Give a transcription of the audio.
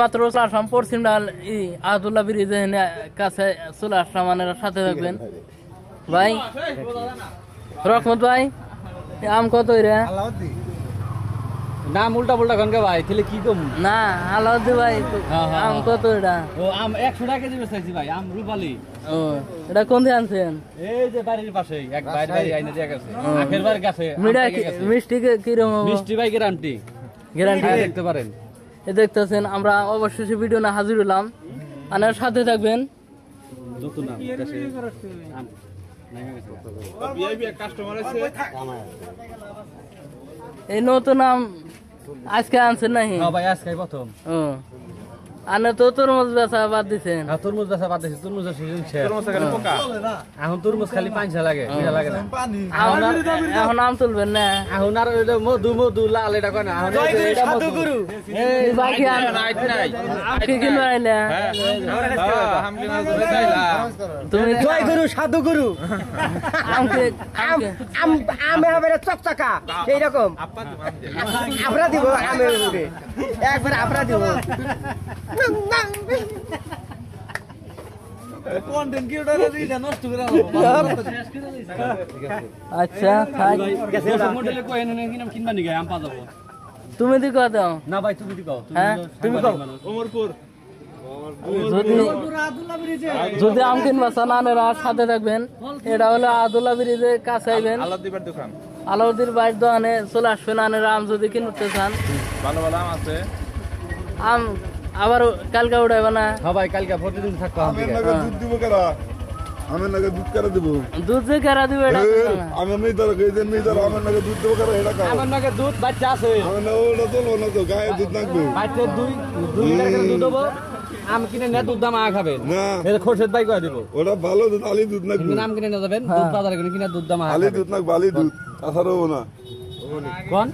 মাত্র চলে আসলাম পশ্চিম ডাল আহতুল্লাহ ব্রিজের কাছে চলে আসলাম, মানে সাথে থাকবেন ভাই। রহমত ভাই, আম কত রে? নাম উল্টা পুল্টা গনকে ভাই, তাহলে কি কম না আলাউদ্দিন ভাই, আম কত এটা? ও আম 100 টাকা কেজি বেচতেছি ভাই, আম রূপালি। ও এটা কোন দিয়ে আনছেন? এই যে বাড়ির পাশেই এক বাইরে বাড়ি আইনা দিয়া গেছে, আখের বাড়ির কাছে। মিষ্টি কিরকম? মিষ্টি ভাই গ্যারান্টি, গ্যারান্টি দেখতে পারেন। এ দেখতেছেন আমরা অবশেষে ভিডিও না হাজির হলাম, আর সাথে থাকবেন। নতুন আম দেশে আম নাইমে গেছে। ভিআইপি কাস্টমার আছে। এই নতুন আম আজকে আনছেন নাকি? হ্যাঁ ভাই, আজকে প্রথম। ও আনে তো তরমুজ বেচা বাদ দিছেন? হ্যাঁ, তরমুজ বেচা বাদ দিছি, তরমুজের সিজন শেষ। তরমুজ খালি পোকা। এখন তরমুজ খালি পাঁচা লাগে, মিঠা লাগে না। এখন আম তুলবেন না? এখন আর ওইটা মধু লাল এটা কয় না। এখন এটা মধু। এই বাকি আম কি কিনবে আইলে? তুমি জয় গুরু সাধু গুরু আমকে আমে হবে চকচকা সেই রকম আমরা দিব আমের উপরে একবার আমরা দিব আচ্ছা মডেলে কয় এনে কিনাম কিনবা নি আম পা যাবো। তুমি দি কত দাও? না ভাই, তুমি দি কও। হ্যাঁ তুমি কও। যদি আম কিনবা চান আনেরা সাথে থাকবেন। এটা হলো আদুল্লাহ ব্রিজের কাছে আইবেন, আলাউদ্দিন ভাইয়ের দোকানে চলে আসবেন। আনেরা আম যদি কিনতে চান, ভালো ভালো আম আছে। আম আবার কালকে উঠাইবে না? হ্যাঁ ভাই, কালকে প্রতিদিন থাকবো আম দিকে। দুধ দিব কারা? আমের নাকি দুধ কারা দিব? দুধ যে কেরা দিবে এটা তো না। আমি মেয়েদার খেয়েছেন, মেয়েদার আমের নাকি দুধ দেবো কারা? এটা খাও। আমার নাকি দুধ বাচ্চা আছে। আমার না ওটা চলবো না তো, গায়ে দুধ নাকবো বাচ্চা দুই লিটার দুধ দেবো। আম কিনে না দুধ দাম খাবেন না। এটা খোরশেদ ভাই কয়ে দিব। ওটা ভালো দুধ, আলি দুধ নাকবো। কিন্তু আম কিনে না যাবেন, দুধ বাজারে কিনে দুধ দাম আলি দুধ নাকবো, আলি দুধ। তাছাড়া হবো না। কোন